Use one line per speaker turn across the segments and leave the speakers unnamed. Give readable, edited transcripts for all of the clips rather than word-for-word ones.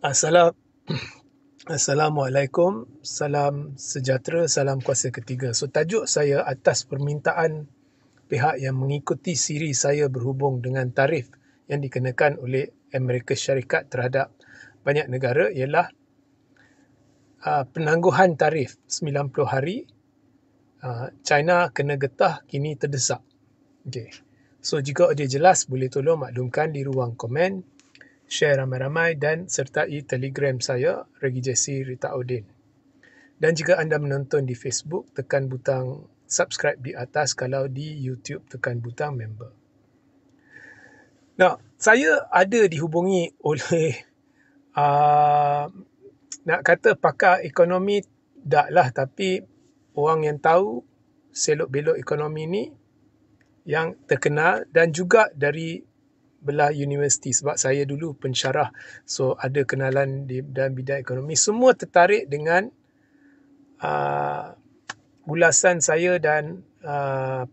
Assalam- Assalamualaikum, salam sejahtera, salam kuasa ketiga. So, tajuk saya atas permintaan pihak yang mengikuti siri saya berhubung dengan tarif yang dikenakan oleh Amerika Syarikat terhadap banyak negara ialah penangguhan tarif 90 hari. China kena getah, kini terdesak. Okay. So, jika audio jelas, boleh tolong maklumkan di ruang komen, share ramai-ramai dan sertai Telegram saya, Regi Jesse Rita Udin. Dan jika anda menonton di Facebook, tekan butang subscribe di atas. Kalau di YouTube, tekan butang member. Nah, saya ada dihubungi oleh nak kata pakar ekonomi tak lah, tapi orang yang tahu selok-belok ekonomi ni, yang terkenal dan juga dari belah universiti, sebab saya dulu pensyarah, so ada kenalan di dalam bidang ekonomi. Semua tertarik dengan ulasan saya dan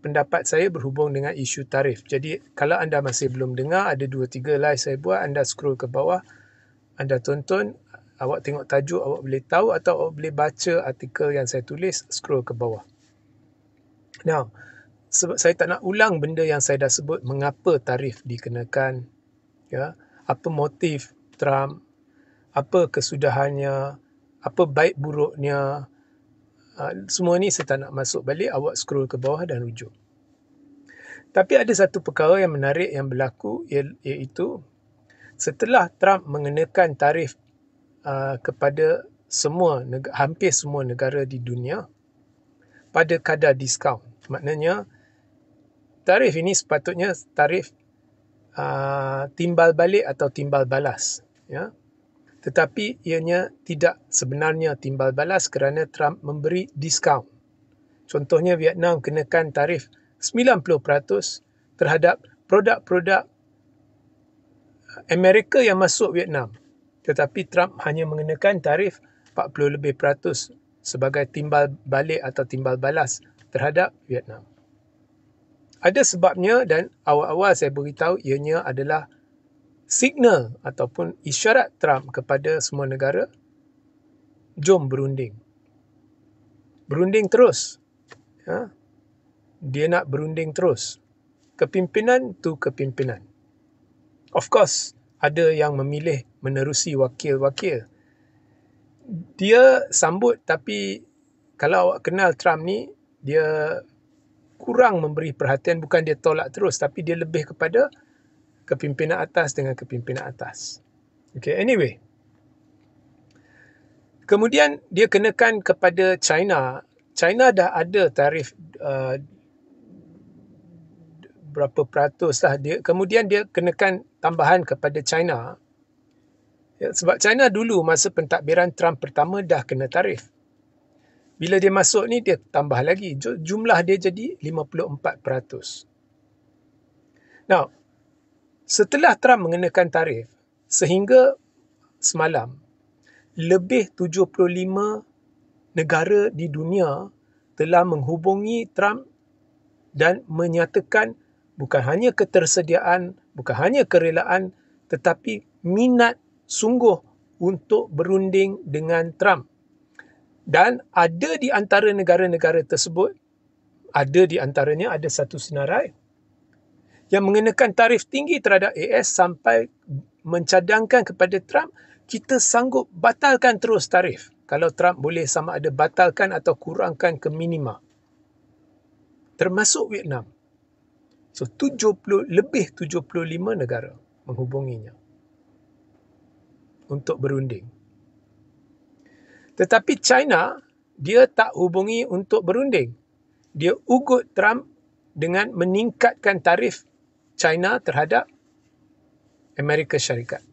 pendapat saya berhubung dengan isu tarif. Jadi kalau anda masih belum dengar, ada 2-3 live saya buat, anda scroll ke bawah, anda tonton, awak tengok tajuk, awak boleh tahu, atau awak boleh baca artikel yang saya tulis, scroll ke bawah. Now, sebab saya tak nak ulang benda yang saya dah sebut, mengapa tarif dikenakan, ya, apa motif Trump, apa kesudahannya, apa baik buruknya, semua ni saya tak nak masuk balik. Awak scroll ke bawah dan rujuk. Tapi ada satu perkara yang menarik yang berlaku, iaitu setelah Trump mengenakan tarif kepada hampir semua negara di dunia pada kadar diskaun. Maknanya tarif ini sepatutnya tarif timbal balik atau timbal balas, ya. Tetapi ianya tidak sebenarnya timbal balas kerana Trump memberi diskaun. Contohnya Vietnam kenakan tarif 90% terhadap produk-produk Amerika yang masuk Vietnam. Tetapi Trump hanya mengenakan tarif 40% sebagai timbal balik atau timbal balas terhadap Vietnam. Ada sebabnya dan awal-awal saya beritahu ianya adalah signal ataupun isyarat Trump kepada semua negara, jom berunding. Berunding terus. Ya? Dia nak berunding terus. Kepimpinan tu kepimpinan. Of course, ada yang memilih menerusi wakil-wakil. Dia sambut, tapi kalau awak kenal Trump ni, dia kurang memberi perhatian. Bukan dia tolak terus, tapi dia lebih kepada kepimpinan atas dengan kepimpinan atas. Okay, anyway. Kemudian dia kenakan kepada China. China dah ada tarif berapa peratus lah. Kemudian dia kenakan tambahan kepada China. Ya, sebab China dulu masa pentadbiran Trump pertama dah kena tarif. Bila dia masuk ni, dia tambah lagi. Jumlah dia jadi 54%. Now, setelah Trump mengenakan tarif, sehingga semalam, lebih 75 negara di dunia telah menghubungi Trump dan menyatakan bukan hanya ketersediaan, bukan hanya kerelaan, tetapi minat sungguh untuk berunding dengan Trump. Dan ada di antara negara-negara tersebut, ada di antaranya ada satu senarai yang mengenakan tarif tinggi terhadap AS sampai mencadangkan kepada Trump, kita sanggup batalkan terus tarif. Kalau Trump boleh sama ada batalkan atau kurangkan ke minima. Termasuk Vietnam. So, lebih 75 negara menghubunginya untuk berunding. Tetapi China, dia tak hubungi untuk berunding. Dia ugut Trump dengan meningkatkan tarif China terhadap Amerika Syarikat.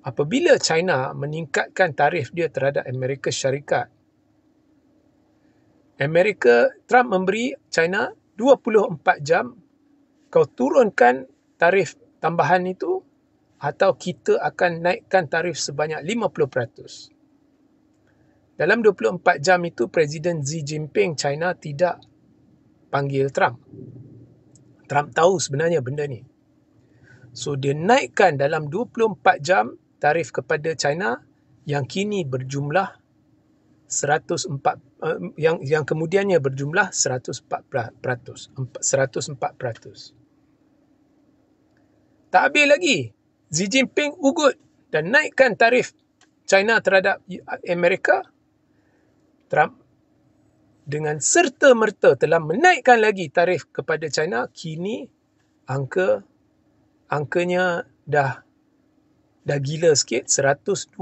Apabila China meningkatkan tarif dia terhadap Amerika Syarikat, Trump memberi China 24 jam, kau turunkan tarif tambahan itu atau kita akan naikkan tarif sebanyak 50%. Dalam 24 jam itu, Presiden Xi Jinping China tidak panggil Trump. Trump tahu sebenarnya benda ni. So, dia naikkan dalam 24 jam tarif kepada China yang kini berjumlah 104 yang kemudiannya berjumlah 104%. 104%. Tak habis lagi. Xi Jinping ugut dan naikkan tarif China terhadap Amerika. Trump dengan serta-merta telah menaikkan lagi tarif kepada China. Kini angkanya dah gila sikit, 125%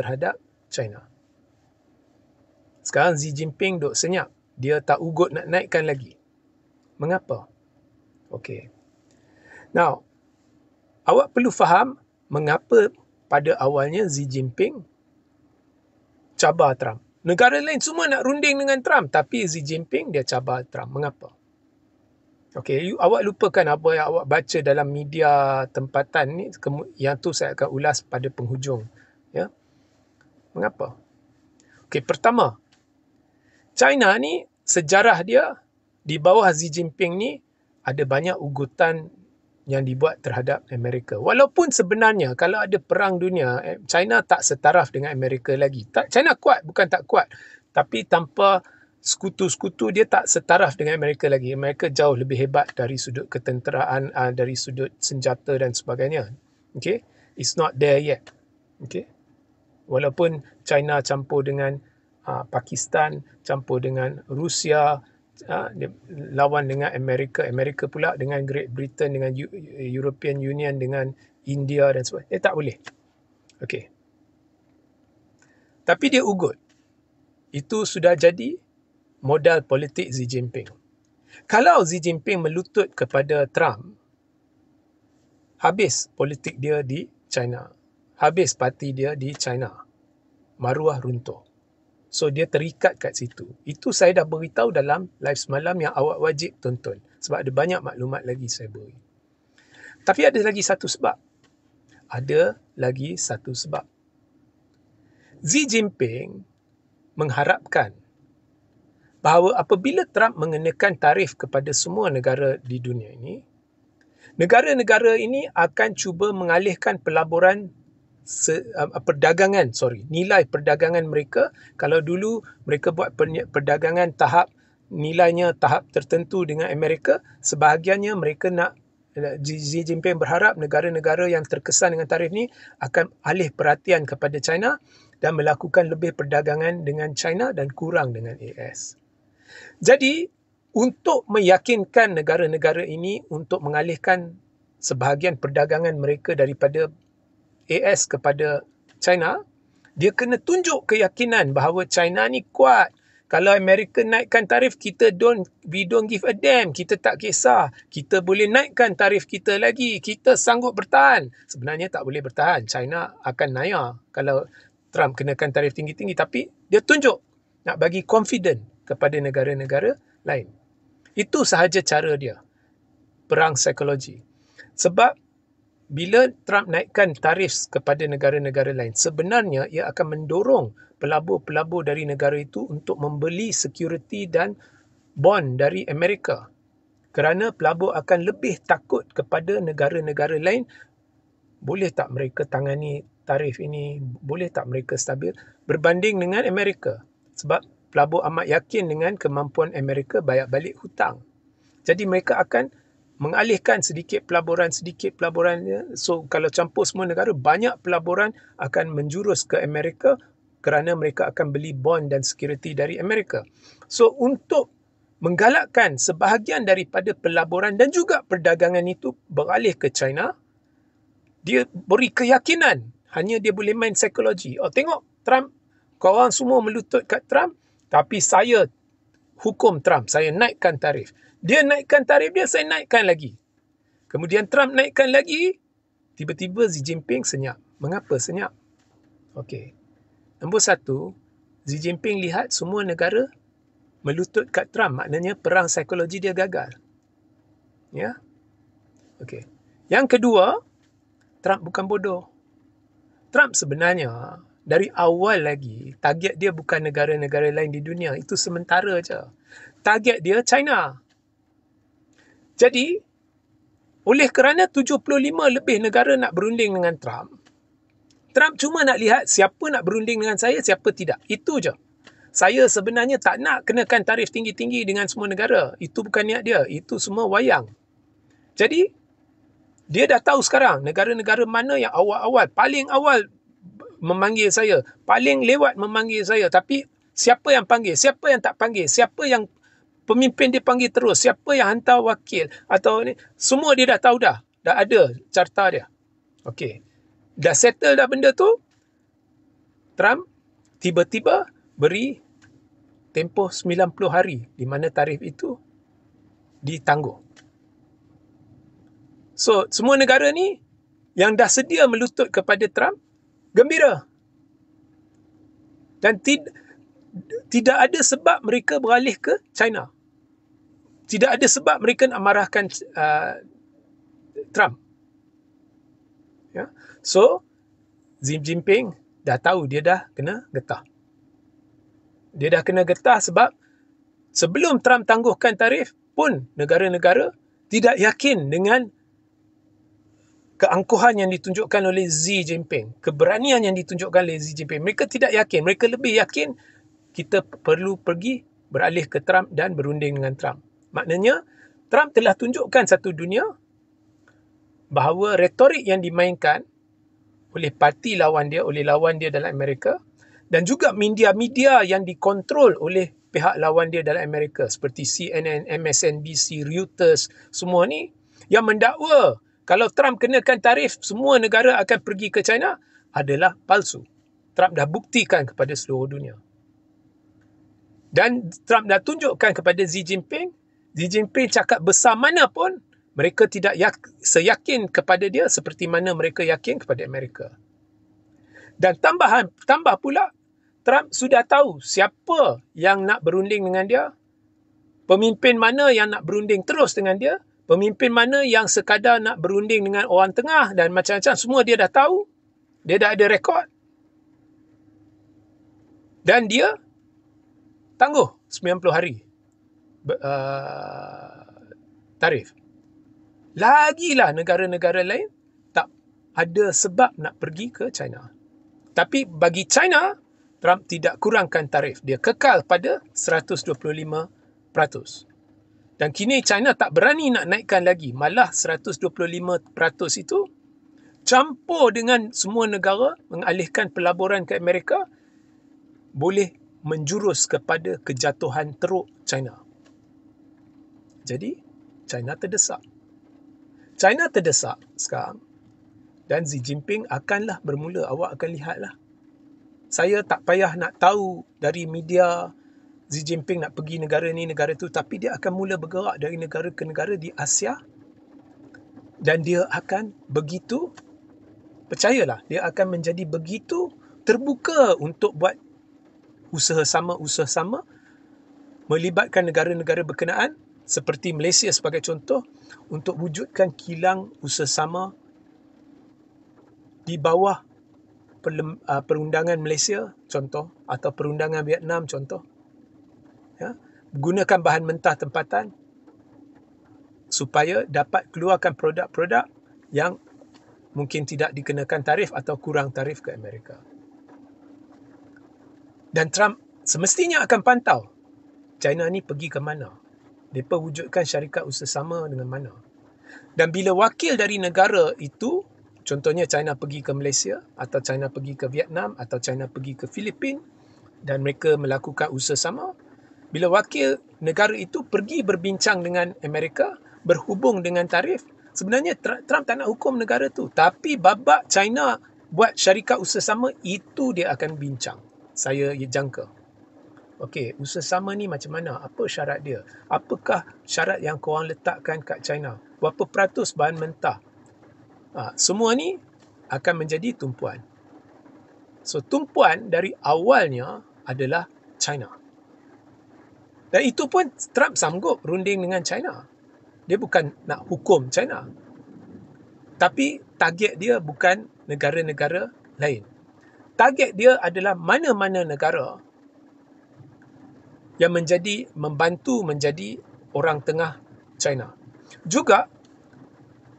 terhadap China. Sekarang Xi Jinping duk senyap. Dia tak ugut nak naikkan lagi. Mengapa? Okey. Now, awak perlu faham mengapa pada awalnya Xi Jinping cabar Trump. Negara lain semua nak runding dengan Trump, tapi Xi Jinping dia cabar Trump. Mengapa? Okey, awak lupakan apa yang awak baca dalam media tempatan ni, yang tu saya akan ulas pada penghujung. Ya. Mengapa? Okey, pertama, China ni sejarah dia di bawah Xi Jinping ni ada banyak ugutan yang dibuat terhadap Amerika. Walaupun sebenarnya kalau ada perang dunia, China tak setaraf dengan Amerika lagi. China kuat, bukan tak kuat. Tapi tanpa sekutu-sekutu dia tak setaraf dengan Amerika lagi. Amerika jauh lebih hebat dari sudut ketenteraan, dari sudut senjata dan sebagainya. Okay? It's not there yet. Okay? Walaupun China campur dengan Pakistan, campur dengan Rusia, dia lawan dengan Amerika pula dengan Great Britain, dengan European Union, dengan India dan sebagainya. Tak boleh. Okey. Tapi dia ugut. Itu sudah jadi modal politik Xi Jinping. Kalau Xi Jinping melutut kepada Trump, habis politik dia di China. Habis parti dia di China. Maruah runtuh. So, dia terikat kat situ. Itu saya dah beritahu dalam live semalam yang awak wajib tonton. Sebab ada banyak maklumat lagi saya beri. Tapi ada lagi satu sebab. Xi Jinping mengharapkan bahawa apabila Trump mengenakan tarif kepada semua negara di dunia ini, negara-negara ini akan cuba mengalihkan nilai perdagangan mereka. Kalau dulu mereka buat perdagangan nilainya tahap tertentu dengan Amerika, sebahagiannya mereka nak, Xi Jinping berharap negara-negara yang terkesan dengan tarif ni akan alih perhatian kepada China dan melakukan lebih perdagangan dengan China dan kurang dengan AS. Jadi, untuk meyakinkan negara-negara ini untuk mengalihkan sebahagian perdagangan mereka daripada AS kepada China, dia kena tunjuk keyakinan bahawa China ni kuat. Kalau Amerika naikkan tarif, we don't give a damn. Kita tak kisah. Kita boleh naikkan tarif kita lagi. Kita sanggup bertahan. Sebenarnya tak boleh bertahan. China akan naik kalau Trump kenakan tarif tinggi-tinggi. Tapi dia tunjuk nak bagi confident kepada negara-negara lain. Itu sahaja cara dia. Perang psikologi. Sebab bila Trump naikkan tarif kepada negara-negara lain, sebenarnya ia akan mendorong pelabur-pelabur dari negara itu untuk membeli security dan bond dari Amerika. Kerana pelabur akan lebih takut kepada negara-negara lain. Boleh tak mereka tangani tarif ini? Boleh tak mereka stabil? Berbanding dengan Amerika. Sebab pelabur amat yakin dengan kemampuan Amerika bayar balik hutang. Jadi mereka akan mengalihkan sedikit pelaburan. So, kalau campur semua negara, banyak pelaburan akan menjurus ke Amerika kerana mereka akan beli bond dan security dari Amerika. So, untuk menggalakkan sebahagian daripada pelaburan dan juga perdagangan itu beralih ke China, dia beri keyakinan. Hanya dia boleh main psikologi. Oh, tengok Trump, korang semua melutut kat Trump, tapi saya hukum Trump, saya naikkan tarif. Dia naikkan tarif dia, saya naikkan lagi. Kemudian Trump naikkan lagi, tiba-tiba Xi Jinping senyap. Mengapa senyap? Okey. Nombor satu, Xi Jinping lihat semua negara melutut kat Trump. Maknanya perang psikologi dia gagal. Ya? Okey. Yang kedua, Trump bukan bodoh. Trump sebenarnya dari awal lagi, target dia bukan negara-negara lain di dunia. Itu sementara je. Target dia China. Jadi, oleh kerana 75 lebih negara nak berunding dengan Trump, Trump cuma nak lihat siapa nak berunding dengan saya, siapa tidak. Itu je. Saya sebenarnya tak nak kenakan tarif tinggi-tinggi dengan semua negara. Itu bukan niat dia. Itu semua wayang. Jadi, dia dah tahu sekarang negara-negara mana yang awal-awal, paling awal memanggil saya, paling lewat memanggil saya. Tapi siapa yang panggil, siapa yang tak panggil, siapa yang pemimpin dia panggil terus, siapa yang hantar wakil atau ni, semua dia dah tahu dah. Dah ada carta dia. Okey. Dah settle dah benda tu. Trump tiba-tiba beri tempoh 90 hari di mana tarif itu ditangguh. So, semua negara ni yang dah sedia melutut kepada Trump, gembira. Dan tidak ada sebab mereka beralih ke China. Tidak ada sebab mereka nak marahkan Trump. Ya. So, Xi Jinping dah tahu dia dah kena getah. Dia dah kena getah sebab sebelum Trump tangguhkan tarif pun negara-negara tidak yakin dengan keangkuhan yang ditunjukkan oleh Xi Jinping. Keberanian yang ditunjukkan oleh Xi Jinping. Mereka tidak yakin. Mereka lebih yakin kita perlu pergi beralih ke Trump dan berunding dengan Trump. Maknanya, Trump telah tunjukkan satu dunia bahawa retorik yang dimainkan oleh parti lawan dia, oleh lawan dia dalam Amerika, dan juga media-media yang dikontrol oleh pihak lawan dia dalam Amerika, seperti CNN, MSNBC, Reuters, semua ni, yang mendakwa kalau Trump kenakan tarif, semua negara akan pergi ke China, adalah palsu. Trump dah buktikan kepada seluruh dunia. Dan Trump dah tunjukkan kepada Xi Jinping cakap besar mana pun, mereka tidak seyakin kepada dia seperti mana mereka yakin kepada Amerika. Dan tambah pula, Trump sudah tahu siapa yang nak berunding dengan dia, pemimpin mana yang nak berunding terus dengan dia, pemimpin mana yang sekadar nak berunding dengan orang tengah dan macam-macam, semua dia dah tahu. Dia dah ada rekod. Dan dia tangguh 90 hari tarif. Lagilah negara-negara lain tak ada sebab nak pergi ke China. Tapi bagi China, Trump tidak kurangkan tarif. Dia kekal pada 125%. Dan kini China tak berani nak naikkan lagi. Malah 125% itu campur dengan semua negara mengalihkan pelaburan ke Amerika, boleh menjurus kepada kejatuhan teruk China. Jadi, China terdesak. China terdesak sekarang. Dan Xi Jinping akanlah bermula. Awak akan lihatlah. Saya tak payah nak tahu dari media Xi Jinping nak pergi negara ni, negara tu. Tapi dia akan mula bergerak dari negara ke negara di Asia. Dan dia akan begitu, percayalah, dia akan menjadi begitu terbuka untuk buat usaha sama, melibatkan negara-negara berkenaan, seperti Malaysia sebagai contoh, untuk wujudkan kilang usaha sama di bawah perundangan Malaysia, contoh, atau perundangan Vietnam, contoh. Ya, gunakan bahan mentah tempatan supaya dapat keluarkan produk-produk yang mungkin tidak dikenakan tarif atau kurang tarif ke Amerika. Dan Trump semestinya akan pantau China ni pergi ke mana. Mereka wujudkan syarikat usaha sama dengan mana. Dan bila wakil dari negara itu, contohnya China pergi ke Malaysia, atau China pergi ke Vietnam, atau China pergi ke Filipina, dan mereka melakukan usaha sama, bila wakil negara itu pergi berbincang dengan Amerika, berhubung dengan tarif, sebenarnya Trump tak nak hukum negara tu. Tapi babak China buat syarikat usaha sama, itu dia akan bincang. Saya jangka. Okey, usaha sama ni macam mana? Apa syarat dia? Apakah syarat yang korang letakkan kat China? Berapa peratus bahan mentah? Semua ni akan menjadi tumpuan. So, tumpuan dari awalnya adalah China. Dan itu pun Trump sanggup runding dengan China. Dia bukan nak hukum China. Tapi target dia bukan negara-negara lain. Target dia adalah mana-mana negara yang membantu menjadi orang tengah China. Juga,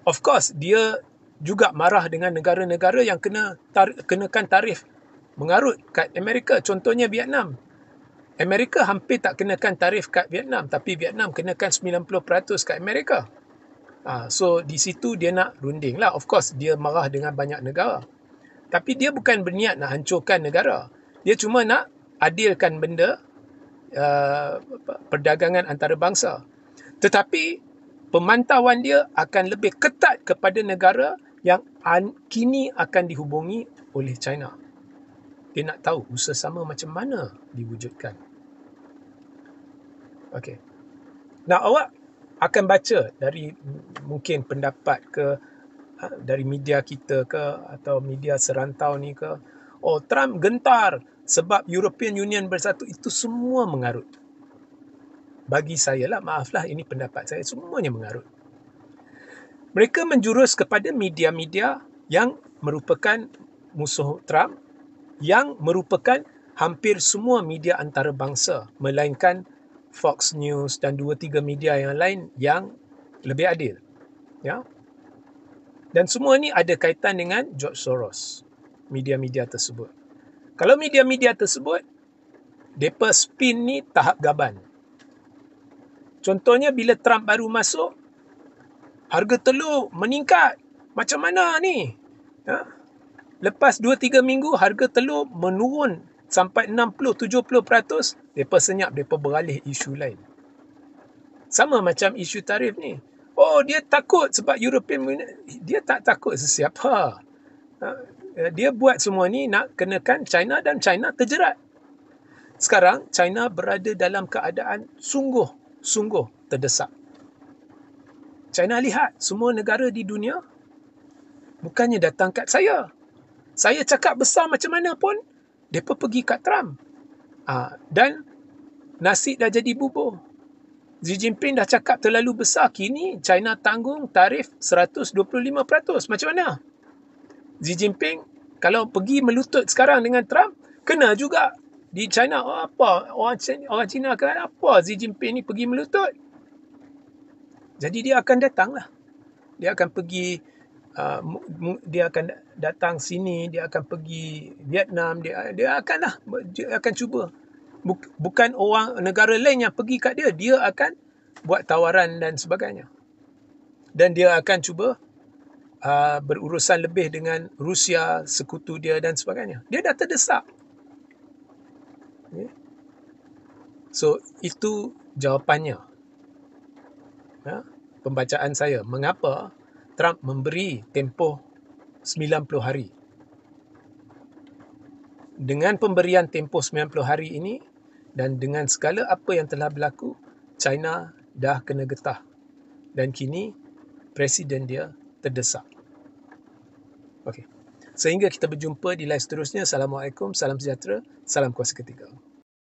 of course, dia juga marah dengan negara-negara yang kenakan tarif mengarut kat Amerika. Contohnya Vietnam. Amerika hampir tak kenakan tarif kat Vietnam, tapi Vietnam kenakan 90% kat Amerika. So di situ dia nak runding lah. Of course dia marah dengan banyak negara. Tapi dia bukan berniat nak hancurkan negara. Dia cuma nak adilkan benda perdagangan antarabangsa. Tetapi pemantauan dia akan lebih ketat kepada negara yang kini akan dihubungi oleh China. Dia nak tahu usaha sama macam mana diwujudkan. Okey. Nah, awak akan baca dari mungkin pendapat ke dari media kita ke atau media serantau ni ke, oh Trump gentar sebab European Union bersatu. Itu semua mengarut. Bagi saya lah, maaflah, ini pendapat saya, semuanya mengarut. Mereka menjurus kepada media-media yang merupakan musuh Trump, yang merupakan hampir semua media antarabangsa, melainkan Fox News dan 2-3 media yang lain yang lebih adil. Ya. Dan semua ni ada kaitan dengan George Soros, media-media tersebut. Kalau media-media tersebut, mereka spin ni tahap gaban. Contohnya bila Trump baru masuk, harga telur meningkat. Macam mana ni? Ya? Lepas 2-3 minggu, harga telur menurun sampai 60-70%. Mereka senyap, mereka beralih isu lain. Sama macam isu tarif ni. Oh, dia takut sebab European Union. Dia tak takut sesiapa. Dia buat semua ni nak kenakan China dan China terjerat. Sekarang, China berada dalam keadaan sungguh terdesak. China lihat semua negara di dunia bukannya datang kat saya. Saya cakap besar macam mana pun, mereka pergi kat Trump. Dan nasi dah jadi bubur. Xi Jinping dah cakap terlalu besar, kini China tanggung tarif 125%. Macam mana? Xi Jinping kalau pergi melutut sekarang dengan Trump, kena juga di China. Apa? Orang China kata apa Xi Jinping ni pergi melutut? Jadi dia akan datang lah. Dia akan pergi, dia akan datang sini, dia akan pergi Vietnam, dia akan cuba. Bukan orang negara lain yang pergi kat dia, dia akan buat tawaran dan sebagainya. Dan dia akan cuba berurusan lebih dengan Rusia, sekutu dia dan sebagainya. Dia dah terdesak. Okay. So, itu jawapannya. Ya, pembacaan saya. Mengapa Trump memberi tempoh 90 hari? Dengan pemberian tempoh 90 hari ini dan dengan segala apa yang telah berlaku, China dah kena getah. Dan kini presiden dia terdesak. Okey. Sehingga kita berjumpa di live seterusnya. Assalamualaikum, salam sejahtera, salam kuasa ketiga.